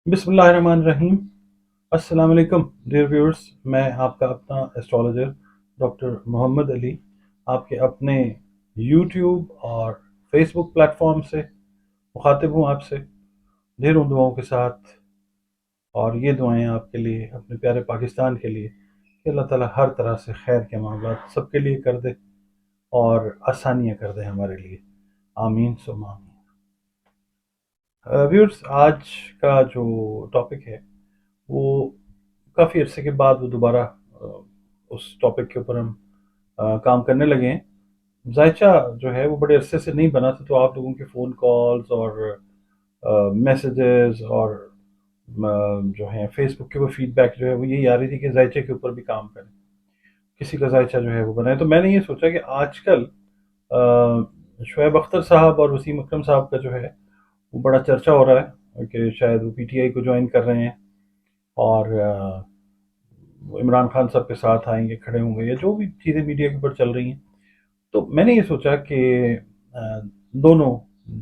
बिस्मिल्लाहिर्रहमानिर्रहीम। अस्सलाम वालेकुम डियर व्यूअर्स। मैं आपका अपना एस्ट्रोलॉजर डॉक्टर मोहम्मद अली आपके अपने यूट्यूब और फेसबुक प्लेटफॉर्म से मुखातिब हूँ आपसे ढेरों दुआओं के साथ। और ये दुआएं आपके लिए, अपने प्यारे पाकिस्तान के लिए, कि अल्लाह ताला हर तरह से खैर के मामला सबके लिए कर दे और आसानियाँ कर दे हमारे लिए। आमीन सुम्मा आमीन। व्यूअर्स, आज का जो टॉपिक है वो काफ़ी अरसे के बाद वो दोबारा उस टॉपिक के ऊपर हम काम करने लगे हैं। जायचा जो है वो बड़े अरसे से नहीं बना था, तो आप लोगों के फ़ोन कॉल्स और मैसेजेस और जो है फेसबुक के ऊपर फीडबैक जो है वो यही आ रही थी कि जायचे के ऊपर भी काम करें, किसी का जायचा जो है वो बनाए। तो मैंने ये सोचा कि आजकल शुएब अख्तर साहब और वसीम अकरम साहब का जो है वो बड़ा चर्चा हो रहा है कि शायद वो पीटीआई को ज्वाइन कर रहे हैं और वो इमरान खान साहब के साथ आएंगे, खड़े होंगे, या जो भी चीज़ें मीडिया के ऊपर चल रही हैं। तो मैंने ये सोचा कि दोनों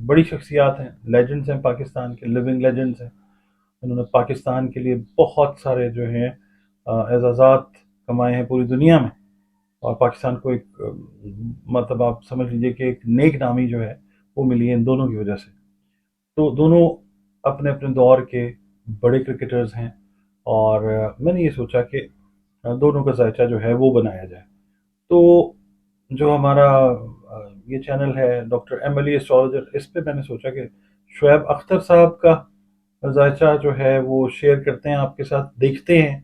बड़ी शख्सियात हैं, लेजेंड्स हैं, पाकिस्तान के लिविंग लेजेंड्स हैं। उन्होंने पाकिस्तान के लिए बहुत सारे जो हैं एजाज़ात कमाए हैं पूरी दुनिया में। और पाकिस्तान को एक मतलब आप समझ लीजिए कि एक नेक नामी जो है वो मिली है इन दोनों की वजह से। तो दोनों अपने अपने दौर के बड़े क्रिकेटर्स हैं और मैंने ये सोचा कि दोनों का जायचा जो है वो बनाया जाए। तो जो हमारा ये चैनल है डॉक्टर एम अली एस्ट्रोलॉजर, इस पे मैंने सोचा कि शुएब अख्तर साहब का जायचा जो है वो शेयर करते हैं आपके साथ, देखते हैं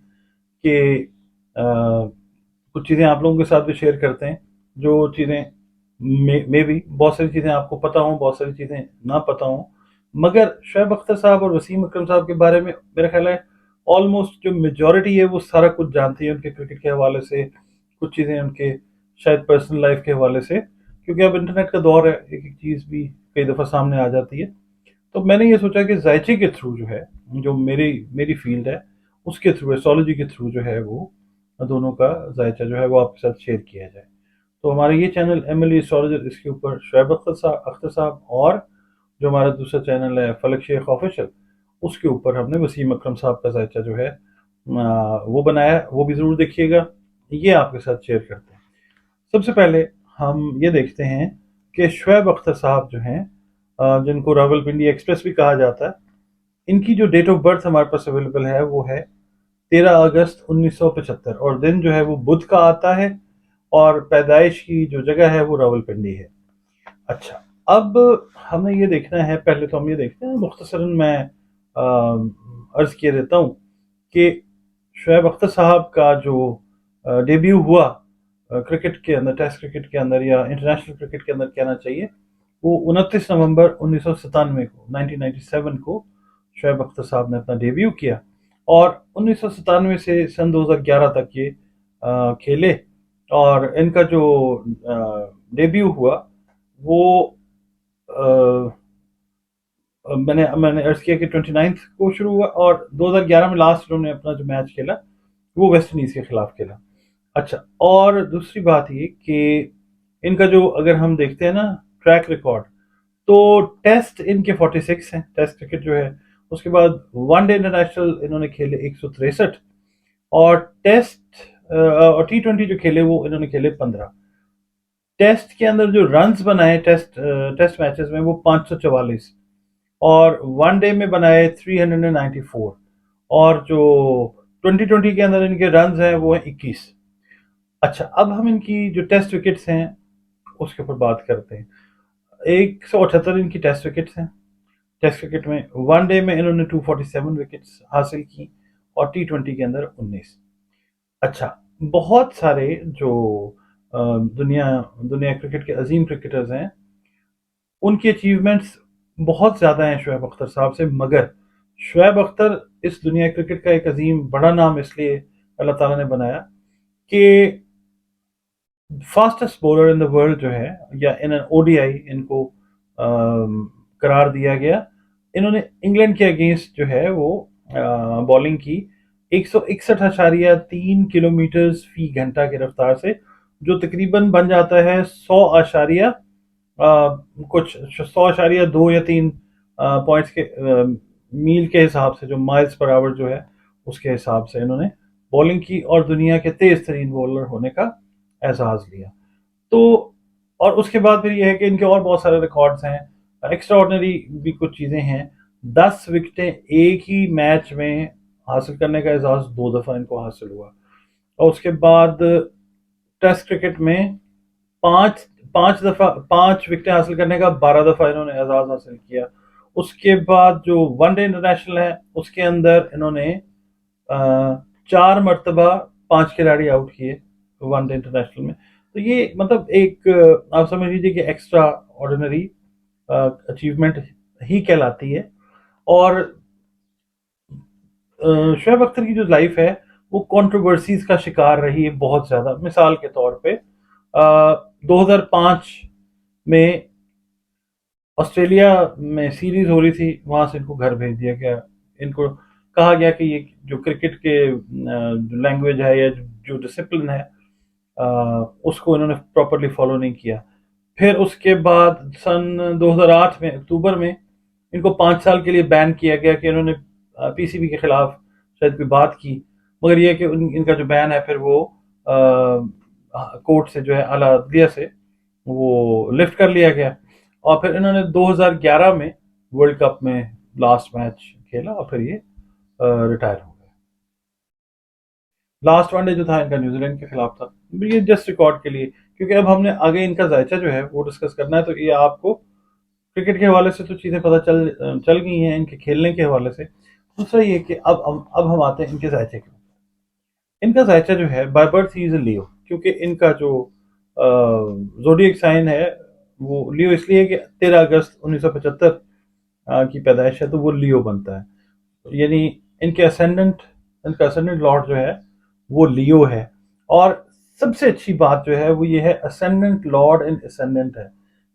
कि कुछ चीज़ें आप लोगों के साथ भी शेयर करते हैं। जो चीज़ें मे भी बहुत सारी चीज़ें आपको पता हों, बहुत सारी चीज़ें ना पता हों, मगर शुएब अख्तर साहब और वसीम अकरम साहब के बारे में मेरा ख्याल है ऑलमोस्ट जो मेजॉरिटी है वो सारा कुछ जानती है उनके क्रिकेट के हवाले से, कुछ चीज़ें उनके शायद पर्सनल लाइफ के हवाले से, क्योंकि अब इंटरनेट का दौर है, एक एक चीज़ भी कई दफ़ा सामने आ जाती है। तो मैंने ये सोचा कि जायचे के थ्रू जो है, जो मेरी मेरी फील्ड है, उसके थ्रू, एस्ट्रोलॉजी के थ्रू जो है वो दोनों का जायचा जो है वो आपके साथ शेयर किया जाए। तो हमारा ये चैनल एम एल एस्ट्रोलॉजर, इसके ऊपर शुएब अख्तर साहब और जो हमारा दूसरा चैनल है फलक शेख ऑफिशियल, उसके ऊपर हमने वसीम अकरम साहब का जायचा जो है वो बनाया, वो भी ज़रूर देखिएगा। ये आपके साथ शेयर करते हैं। सबसे पहले हम ये देखते हैं कि शुएब अख्तर साहब जो हैं, जिनको रावलपिंडी एक्सप्रेस भी कहा जाता है, इनकी जो डेट ऑफ बर्थ हमारे पास अवेलेबल है वो है 13 अगस्त 1975, और दिन जो है वो बुध का आता है, और पैदाइश की जो जगह है वो रावलपिंडी है। अच्छा, अब हमें ये देखना है, पहले तो हम ये देखते हैं मुख्तसरन, मैं अर्ज किए देता हूँ कि शुएब अख्तर साहब का जो डेब्यू हुआ क्रिकेट के अंदर, टेस्ट क्रिकेट के अंदर या इंटरनेशनल क्रिकेट के अंदर कहना चाहिए, वो 29 नवंबर 1997 को, 1997 को शुएब अख्तर साहब ने अपना डेब्यू किया। और 1997 से सन 2011 तक ये खेले। और इनका जो डेब्यू हुआ वो मैंने मैंने अर्ज किया कि 29 को शुरू हुआ, और 2011 में लास्ट उन्होंने अपना जो मैच खेला वो वेस्ट इंडीज के खिलाफ खेला। अच्छा, और दूसरी बात ये कि इनका जो, अगर हम देखते हैं ना ट्रैक रिकॉर्ड, तो टेस्ट इनके 46 हैं, टेस्ट क्रिकेट जो है। उसके बाद वनडे इंटरनेशनल इन्होंने खेले 163, और टेस्ट और T20 जो खेले वो इन्होंने खेले 15। टेस्ट के अंदर जो रन्स बनाए टेस्ट मैचेस में वो 544, और वनडे में बनाए 394, और जो 2020 के अंदर इनके रन्स हैं वो है 21। अच्छा, अब हम इनकी जो टेस्ट विकेट्स हैं उसके ऊपर बात करते हैं। 178 इनकी टेस्ट विकेट्स हैं। टेस्ट क्रिकेट में वनडे में इन्होंने 247 विकेट्स हासिल की, और T20 के अंदर 19। अच्छा, बहुत सारे जो दुनिया दुनिया क्रिकेट के अजीम क्रिकेटर्स हैं, उनकी अचीवमेंट्स बहुत ज़्यादा हैं शुएब अख्तर साहब से, मगर शुएब अख्तर इस दुनिया क्रिकेट का एक अजीम बड़ा नाम इसलिए अल्लाह ताला ने बनाया कि fastest bowler in the world जो है, या इन एन ओडीआई इनको करार दिया गया। इन्होंने इंग्लैंड के अगेंस्ट जो है वो बॉलिंग की 161.3 किलोमीटर फी घंटा की रफ्तार से, जो तकरीबन बन जाता है 100 कुछ 100.2 या 3 पॉइंट्स के मील के हिसाब से, जो माइल्स पर आवर जो है उसके हिसाब से इन्होंने बॉलिंग की और दुनिया के तेज तरीन बॉलर होने का एहसास लिया। तो और उसके बाद फिर ये है कि इनके और बहुत सारे रिकॉर्ड्स हैं, एक्स्ट्रा ऑर्डिनरी भी कुछ चीज़ें हैं। 10 विकेटें एक ही मैच में हासिल करने का एजाज़ 2 दफ़ा इनको हासिल हुआ। और उसके बाद टेस्ट क्रिकेट में पांच पांच दफा 5 विकेटें हासिल करने का 12 दफा इन्होंने एजाज हासिल किया। उसके बाद जो वनडे इंटरनेशनल है उसके अंदर इन्होंने 4 मरतबा 5 खिलाड़ी आउट किए वनडे इंटरनेशनल में। तो ये मतलब एक आप समझ लीजिए कि एक्स्ट्रा ऑर्डिनरी अचीवमेंट ही कहलाती है। और शोएब अख्तर की जो लाइफ है वो कंट्रोवर्सीज का शिकार रही है बहुत ज्यादा। मिसाल के तौर पे 2005 में ऑस्ट्रेलिया में सीरीज हो रही थी, वहां से इनको घर भेज दिया गया। इनको कहा गया कि ये जो क्रिकेट के जो लैंग्वेज है या जो डिसिप्लिन है उसको इन्होंने प्रॉपरली फॉलो नहीं किया। फिर उसके बाद सन 2008 में अक्टूबर में इनको 5 साल के लिए बैन किया गया कि इन्होंने पीसीबी के खिलाफ शायद कोई बात की। मगर यह कि इनका जो बैन है फिर वो कोर्ट से जो है आला अदलिया से वो लिफ्ट कर लिया गया। और फिर इन्होंने 2011 में वर्ल्ड कप में लास्ट मैच खेला और फिर ये रिटायर हो गए। लास्ट वनडे जो था इनका न्यूजीलैंड के खिलाफ था। ये जस्ट रिकॉर्ड के लिए, क्योंकि अब हमने आगे इनका जायचा जो है वो डिस्कस करना है। तो ये आपको क्रिकेट के हवाले से तो चीज़ें पता चल गई हैं, इनके खेलने के हवाले से। दूसरा ये कि अब हम आते हैं इनके जायचे के। इनका जायचा जो है बाय बर्थ ही इज लियो, क्योंकि इनका जो जोडियक साइन है वो लियो इसलिए कि 13 अगस्त 1975 की पैदाइश है, तो वो लियो बनता है। यानी इनके असेंडेंट इनका असेंडेंट लॉर्ड जो है वो लियो है। और सबसे अच्छी बात जो है वो ये है, असेंडेंट लॉर्ड इन असेंडेंट है।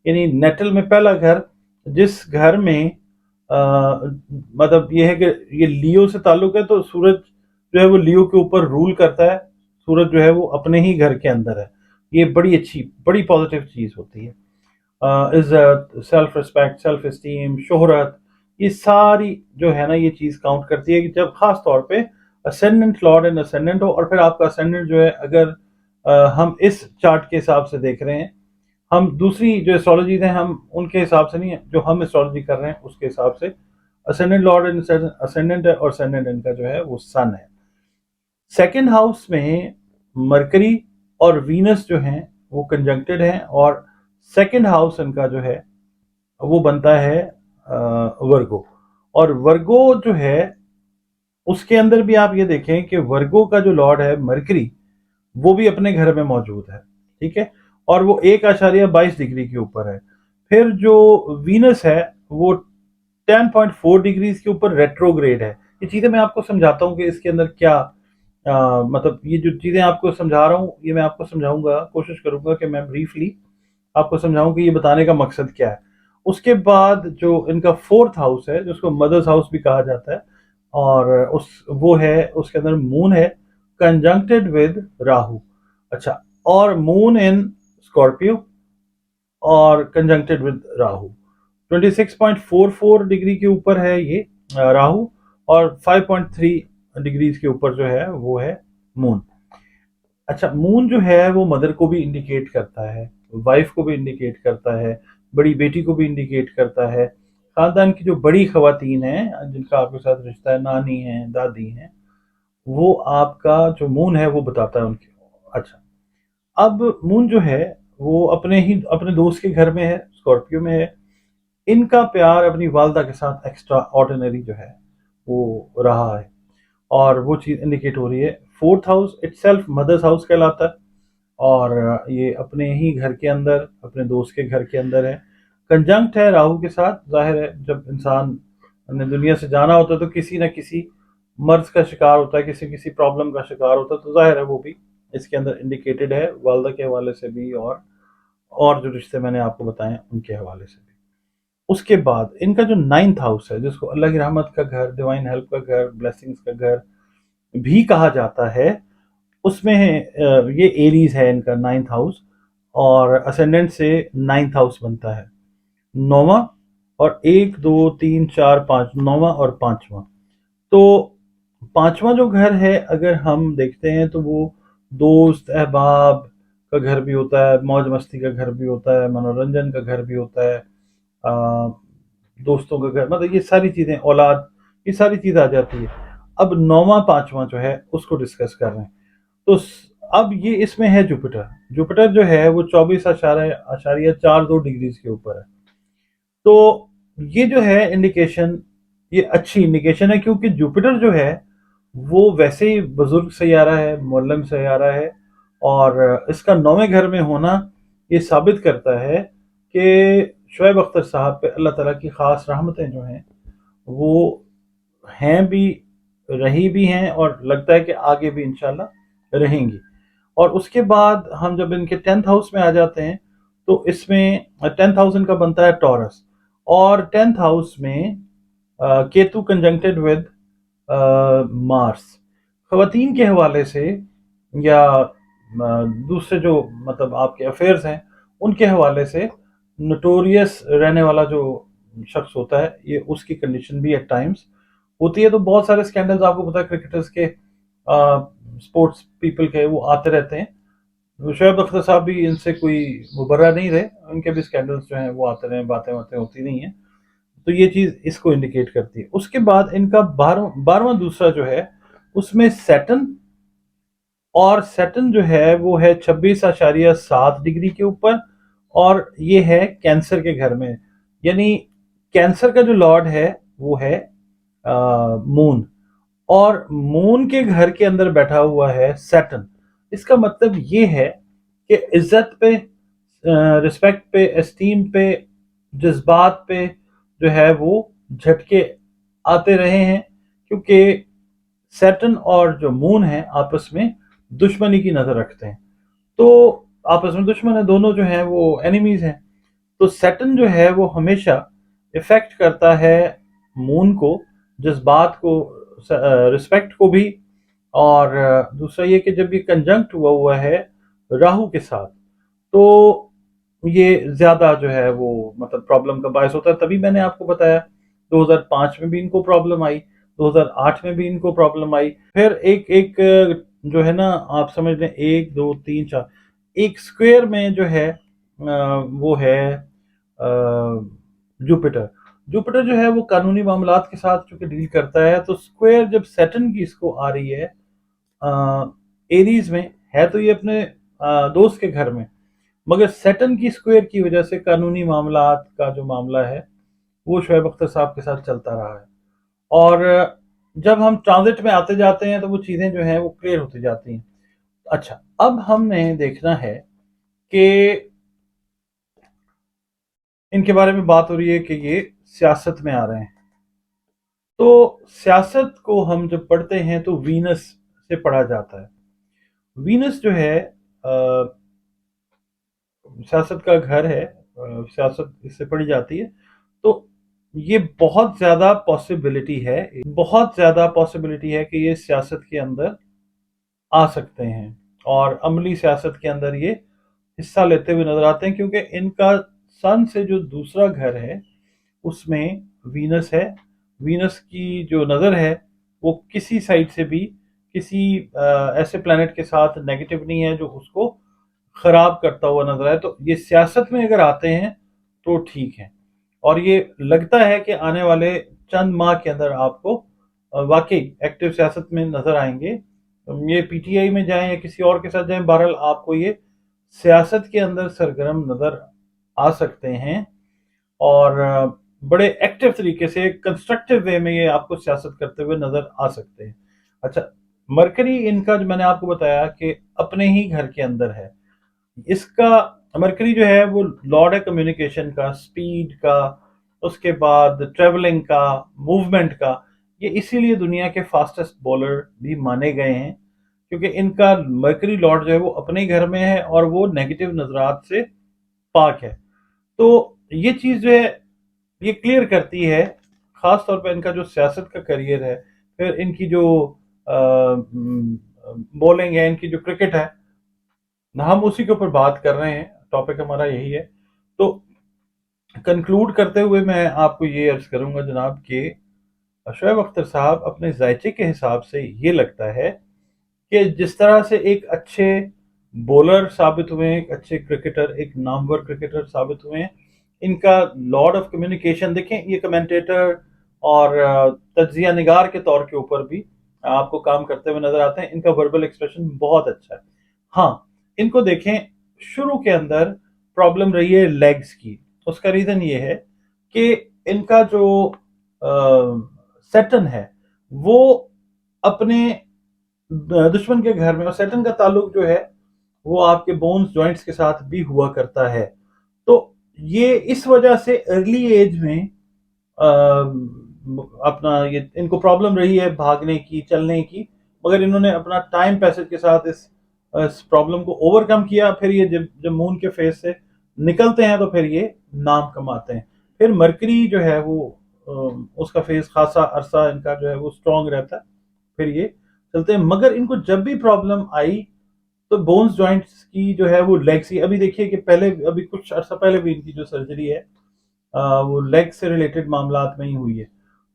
यानी नेटल में पहला घर, जिस घर में मतलब ये है कि ये लियो से ताल्लुक है, तो सूरज जो है वो लियो के ऊपर रूल करता है। सूरज जो है वो अपने ही घर के अंदर है। ये बड़ी अच्छी, बड़ी पॉजिटिव चीज होती है। इज्जत, सेल्फ रिस्पेक्ट, सेल्फ एस्टीम, शोहरत, ये सारी जो है ना ये चीज काउंट करती है कि जब खास तौर पे असेंडेंट लॉर्ड एंड असेंडेंट हो। और फिर आपका असेंडेंट जो है, अगर हम इस चार्ट के हिसाब से देख रहे हैं, हम दूसरी जो एस्ट्रोलॉजीज हैं हम उनके हिसाब से नहीं है, जो हम एस्ट्रोलॉजी कर रहे हैं उसके हिसाब से असेंडेंट लॉर्ड एंड असेंडेंट है, और असेंडेंट इनका जो है वो सन है। सेकेंड हाउस में मरकरी और वीनस जो हैं वो कंजंक्टेड हैं, और सेकेंड हाउस इनका जो है वो बनता है वर्गो। और वर्गो जो है उसके अंदर भी आप ये देखें कि वर्गो का जो लॉर्ड है मरकरी, वो भी अपने घर में मौजूद है। ठीक है, और वो 1.22 डिग्री के ऊपर है। फिर जो वीनस है वो 10.4 डिग्रीज के ऊपर रेट्रोग्रेड है। ये चीजें मैं आपको समझाता हूँ कि इसके अंदर क्या मतलब ये जो चीजें आपको समझा रहा हूँ ये मैं आपको समझाऊंगा, कोशिश करूंगा कि मैं ब्रीफली आपको समझाऊं कि ये बताने का मकसद क्या है। उसके बाद जो इनका फोर्थ हाउस है, जिसको मदर्स हाउस भी कहा जाता है, और उस वो है उसके अंदर मून है कंजंक्टेड विद राहु। अच्छा, और मून इन स्कॉर्पियो और कंजंक्टेड विद राहु। 26.44 डिग्री के ऊपर है ये राहु, और 5.3 डिग्रीज के ऊपर जो है वो है मून। अच्छा, मून जो है वो मदर को भी इंडिकेट करता है, वाइफ को भी इंडिकेट करता है, बड़ी बेटी को भी इंडिकेट करता है। खानदान की जो बड़ी खवातीन हैं जिनका आपके साथ रिश्ता है, नानी हैं, दादी हैं, वो आपका जो मून है वो बताता है उनकी। अच्छा, अब मून जो है वो अपने दोस्त के घर में है, स्कॉर्पियो में है। इनका प्यार अपनी वालदा के साथ एक्स्ट्रा ऑर्डिनरी जो है वो रहा है, और वो चीज़ इंडिकेट हो रही है। Fourth house itself mother's house कहलाता है, और ये अपने ही घर के अंदर, अपने दोस्त के घर के अंदर है। कंजंक्ट है राहु के साथ। जाहिर है जब इंसान ने दुनिया से जाना होता है तो किसी न किसी मर्ज का शिकार होता है, किसी किसी प्रॉब्लम का शिकार होता है, तो जाहिर है वो भी इसके अंदर इंडिकेटेड है, वालदा के हवाले से भी और जो रिश्ते मैंने आपको बताए उनके हवाले से भी। उसके बाद इनका जो नाइन्थ हाउस है, जिसको अल्लाह की रहमत का घर, डिवाइन हेल्प का घर, ब्लेसिंग्स का घर भी कहा जाता है, उसमें ये एरीज है इनका नाइन्थ हाउस, और असेंडेंट से नाइन्थ हाउस बनता है 9वां और 1 2 3 4 5 9वां और 5वां। तो 5वां जो घर है अगर हम देखते हैं तो वो दोस्त अहबाब का घर भी होता है, मौज मस्ती का घर भी होता है, मनोरंजन का घर भी होता है, दोस्तों का घर, मतलब ये सारी चीजें, औलाद, ये सारी चीज आ जाती है। अब 9वां 5वां जो है उसको डिस्कस कर रहे हैं। तो अब ये इसमें है जुपिटर। जुपिटर जो है वो 24,42 के ऊपर है। तो ये जो है इंडिकेशन, ये अच्छी इंडिकेशन है, क्योंकि जुपिटर जो है वो वैसे ही बुजुर्ग सैयारा है, मुअल्लम सैयारा है, और इसका 9वें घर में होना ये साबित करता है कि शुएब अख्तर साहब पे अल्लाह ताला की खास रहमतें जो हैं वो हैं भी, रही भी हैं, और लगता है कि आगे भी इंशाल्लाह रहेंगी। और उसके बाद हम जब इनके 10th हाउस में आ जाते हैं तो इसमें 10th हाउस इनका बनता है टॉरस, और 10th हाउस में केतु कंजंक्टेड विद मार्स। खवातीन के हवाले से या दूसरे जो मतलब आपके अफेयर्स हैं उनके हवाले से नोटोरियस रहने वाला जो शख्स होता है, ये उसकी कंडीशन भी एट टाइम्स होती है। तो बहुत सारे स्कैंडल्स आपको पता है क्रिकेटर्स के, स्पोर्ट्स पीपल के, वो आते रहते हैं। शोएब अख्तर साहब भी इनसे कोई मुबर्रा नहीं रहे, उनके भी स्कैंडल्स जो हैं वो आते रहे, बातें बातें होती नहीं है। तो ये चीज इसको इंडिकेट करती है। उसके बाद इनका 12वां दूसरा जो है उसमें सैटर्न, और सैटर्न जो है वो है 26,7 डिग्री के ऊपर, और ये है कैंसर के घर में। यानी कैंसर का जो लॉर्ड है वो है मून, और मून के घर के अंदर बैठा हुआ है सैटर्न। इसका मतलब ये है कि इज्जत पे, रिस्पेक्ट पे, एस्टीम पे, जज्बात पे जो है वो झटके आते रहे हैं, क्योंकि सैटर्न और जो मून है आपस में दुश्मनी की नजर रखते हैं। तो आपस में दुश्मन है, दोनों जो हैं वो एनिमीज हैं। तो सैटर्न जो है वो हमेशा इफेक्ट करता है मून को, जज्बात को, रिस्पेक्ट को भी। और दूसरा ये कि जब ये कंजंक्ट हुआ हुआ है राहु के साथ, तो ये ज्यादा जो है वो मतलब प्रॉब्लम का बायस होता है। तभी मैंने आपको बताया 2005 में भी इनको प्रॉब्लम आई, 2008 में भी इनको प्रॉब्लम आई। फिर एक एक जो है ना, आप समझ लें 1 2 3 4, एक स्क्वायर में जो है वो है जुपिटर। जुपिटर जो है वो कानूनी मामलात के साथ चूंकि डील करता है, तो स्क्वायर जब सैटर्न की इसको आ रही है एरीज में, है तो ये अपने दोस्त के घर में, मगर सैटर्न की स्क्वायर की वजह से कानूनी मामलात का जो मामला है वो शोएब अख्तर साहब के साथ चलता रहा है। और जब हम ट्रांजिट में आते जाते हैं तो वो चीज़ें जो हैं वो क्लियर होती जाती हैं। अच्छा, अब हमने देखना है कि इनके बारे में बात हो रही है कि ये सियासत में आ रहे हैं। तो सियासत को हम जब पढ़ते हैं तो वीनस से पढ़ा जाता है। वीनस जो है सियासत का घर है, सियासत इससे पढ़ी जाती है। तो ये बहुत ज्यादा पॉसिबिलिटी है, बहुत ज्यादा पॉसिबिलिटी है कि ये सियासत के अंदर आ सकते हैं, और अमली सियासत के अंदर ये हिस्सा लेते हुए नजर आते हैं, क्योंकि इनका सन से जो दूसरा घर है उसमें वीनस है। वीनस की जो नज़र है वो किसी साइड से भी किसी ऐसे प्लैनेट के साथ नेगेटिव नहीं है जो उसको खराब करता हुआ नजर आए। तो ये सियासत में अगर आते हैं तो ठीक है, और ये लगता है कि आने वाले चंद माह के अंदर आपको वाकई एक्टिव सियासत में नजर आएंगे। ये पीटीआई में जाएं या किसी और के साथ जाएं, बहरहाल आपको ये सियासत के अंदर सरगर्म नजर आ सकते हैं, और बड़े एक्टिव तरीके से कंस्ट्रक्टिव वे में ये आपको सियासत करते हुए नजर आ सकते हैं। अच्छा, मरकरी इनका जो मैंने आपको बताया कि अपने ही घर के अंदर है, इसका मरकरी जो है वो लॉर्ड है कम्युनिकेशन का, स्पीड का, उसके बाद ट्रेवलिंग का, मूवमेंट का। ये इसीलिए दुनिया के फास्टेस्ट बॉलर भी माने गए हैं, क्योंकि इनका मरकरी लॉर्ड जो है वो अपने ही घर में है और वो नेगेटिव नजरात से पाक है। तो ये चीज जो है ये क्लियर करती है, खास तौर पे इनका जो सियासत का करियर है, फिर इनकी जो बॉलिंग है, इनकी जो क्रिकेट है, हम उसी के ऊपर बात कर रहे हैं, टॉपिक हमारा यही है। तो कंक्लूड करते हुए मैं आपको ये अर्ज करूंगा जनाब कि शोएब अख्तर साहब अपने जायचे के हिसाब से ये लगता है कि जिस तरह से एक अच्छे बॉलर साबित हुए हैं, एक अच्छे क्रिकेटर, एक नामवर क्रिकेटर साबित हुए हैं, इनका लॉर्ड ऑफ कम्युनिकेशन देखें, ये कमेंटेटर और तज्जिया निगार के तौर के ऊपर भी आपको काम करते हुए नजर आते हैं। इनका वर्बल एक्सप्रेशन बहुत अच्छा है। हाँ, इनको देखें, शुरू के अंदर प्रॉब्लम रही है लेग्स की। उसका रीजन ये है कि इनका जो सेटन है वो अपने दुश्मन के घर में, और सेटन का ताल्लुक जो है वो आपके बोन्स जॉइंट्स के साथ भी हुआ करता है। तो ये इस वजह से अर्ली एज में अपना ये इनको प्रॉब्लम रही है भागने की, चलने की, मगर इन्होंने अपना टाइम पैसेज के साथ इस प्रॉब्लम को ओवरकम किया। फिर ये जब जब मून के फेस से निकलते हैं तो फिर ये नाम कमाते हैं। फिर मरकरी जो है वो उसका फेस खासा अरसा इनका जो है वो स्ट्रांग रहता है, फिर ये चलते हैं। मगर इनको जब भी प्रॉब्लम आई तो बोन्स जॉइंट्स की जो है वो लेग्स की, अभी देखिए कि पहले अभी कुछ अर्सा पहले भी इनकी जो सर्जरी है वो लेग से रिलेटेड मामलात में ही हुई है।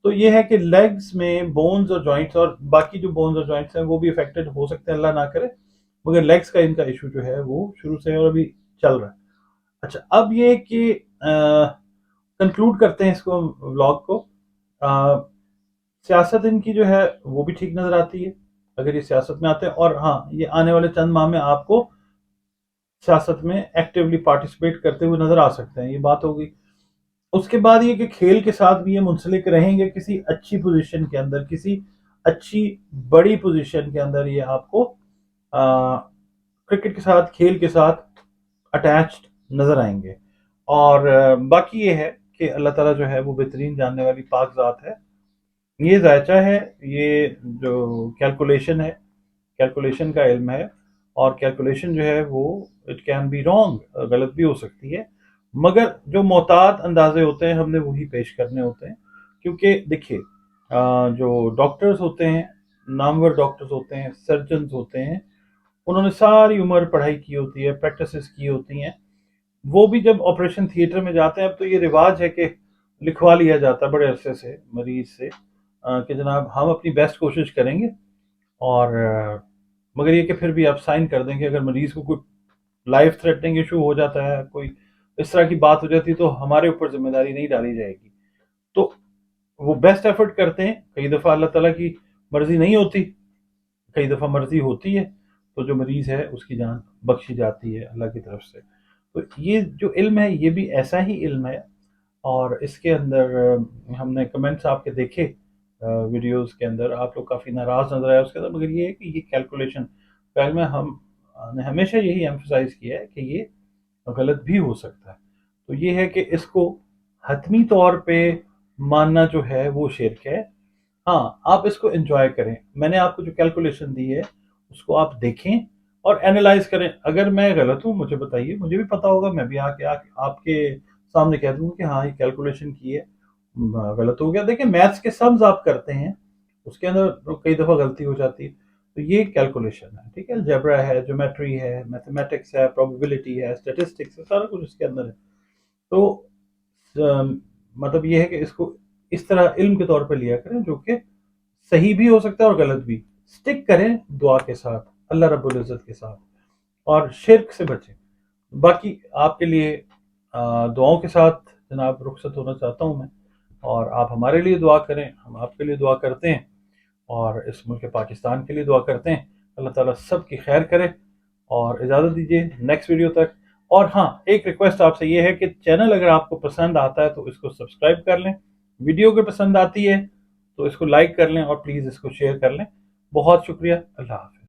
तो ये है कि लेग्स में बोन्स और जॉइंट्स और बाकी जो बोन्स और जॉइंट्स हैं वो भी अफेक्टेड हो सकते हैं, अल्लाह ना करे, मगर लेग्स का इनका इशू जो है वो शुरू से है और अभी चल रहा है। अच्छा, अब ये कि कंक्लूड करते हैं इसको, व्लॉग को। अ, सियासत इनकी जो है वो भी ठीक नजर आती है, अगर ये सियासत में आते हैं। और हाँ, ये आने वाले चंद माह में आपको सियासत में एक्टिवली पार्टिसिपेट करते हुए नजर आ सकते हैं, ये बात होगी। उसके बाद ये कि खेल के साथ भी ये मुंसलिक रहेंगे, किसी अच्छी पोजीशन के अंदर, किसी अच्छी बड़ी पोजीशन के अंदर ये आपको क्रिकेट के साथ, खेल के साथ अटैच्ड नजर आएंगे। और बाकी ये है कि अल्लाह ताला जो है वो बेहतरीन जानने वाली पाक ज़ात है। ये जायचा है, ये जो कैलकुलेशन है, कैलकुलेशन का इल्म है, और कैलकुलेशन जो है वो इट कैन बी रॉन्ग, गलत भी हो सकती है, मगर जो मोहतात अंदाजे होते हैं हमने वही पेश करने होते हैं। क्योंकि देखिए, जो डॉक्टर्स होते हैं, नामवर डॉक्टर्स होते हैं, सर्जन होते हैं, उन्होंने सारी उम्र पढ़ाई की होती है, प्रैक्टिस की होती हैं। वो भी जब ऑपरेशन थिएटर में जाते हैं, अब तो ये रिवाज है कि लिखवा लिया जाता है बड़े अरसे से मरीज से कि जनाब हम अपनी बेस्ट कोशिश करेंगे, और मगर ये कि फिर भी आप साइन कर देंगे अगर मरीज को कोई लाइफ थ्रेटनिंग इशू हो जाता है, कोई इस तरह की बात हो जाती है, तो हमारे ऊपर जिम्मेदारी नहीं डाली जाएगी। तो वो बेस्ट एफर्ट करते हैं। कई दफ़ा अल्लाह ताला की मर्जी नहीं होती, कई दफ़ा मर्जी होती है, तो जो मरीज है उसकी जान बख्शी जाती है अल्लाह की तरफ से। तो ये जो इल्म है ये भी ऐसा ही इल्म है। और इसके अंदर हमने कमेंट्स आपके देखे, वीडियोस के अंदर आप लोग काफ़ी नाराज़ नजर आए उसके अंदर, मगर ये है कि ये कैलकुलेशन पहले में हम ने हमेशा यही एम्फोसाइज किया है कि ये गलत भी हो सकता है। तो ये है कि इसको हतमी तौर पे मानना जो है वो शिर्क है। हाँ, आप इसको एंजॉय करें। मैंने आपको जो कैलकुलेशन दी है उसको आप देखें और एनालाइज करें। अगर मैं गलत हूँ मुझे बताइए, मुझे भी पता होगा, मैं भी आके आपके सामने कह दूंगा कि हाँ ये कैलकुलेशन की है, गलत हो गया। देखिए, मैथ्स के सम्स आप करते हैं, उसके अंदर तो कई दफ़ा गलती हो जाती है। तो ये कैलकुलेशन है, ठीक है, अलजेब्रा है, ज्योमेट्री है, मैथमेटिक्स है, प्रोबेबिलिटी है, स्टैटिस्टिक्स है, सारा कुछ इसके अंदर है। तो मतलब ये है कि इसको इस तरह इल्म के तौर पे लिया करें, जो कि सही भी हो सकता है और गलत भी। स्टिक करें दुआ के साथ, अल्लाह रब्बुल इज़्ज़त के साथ, और शिर्क से बचें। बाकी आपके लिए दुआओं के साथ जनाब रुखसत होना चाहता हूँ मैं, और आप हमारे लिए दुआ करें, हम आपके लिए दुआ करते हैं, और इस मुल्क पाकिस्तान के लिए दुआ करते हैं। अल्लाह ताला सब की खैर करे, और इजाज़त दीजिए नेक्स्ट वीडियो तक। और हाँ, एक रिक्वेस्ट आपसे ये है कि चैनल अगर आपको पसंद आता है तो इसको सब्सक्राइब कर लें, वीडियो अगर पसंद आती है तो इसको लाइक कर लें, और प्लीज़ इसको शेयर कर लें। बहुत शुक्रिया, अल्लाह हाफ़िज़।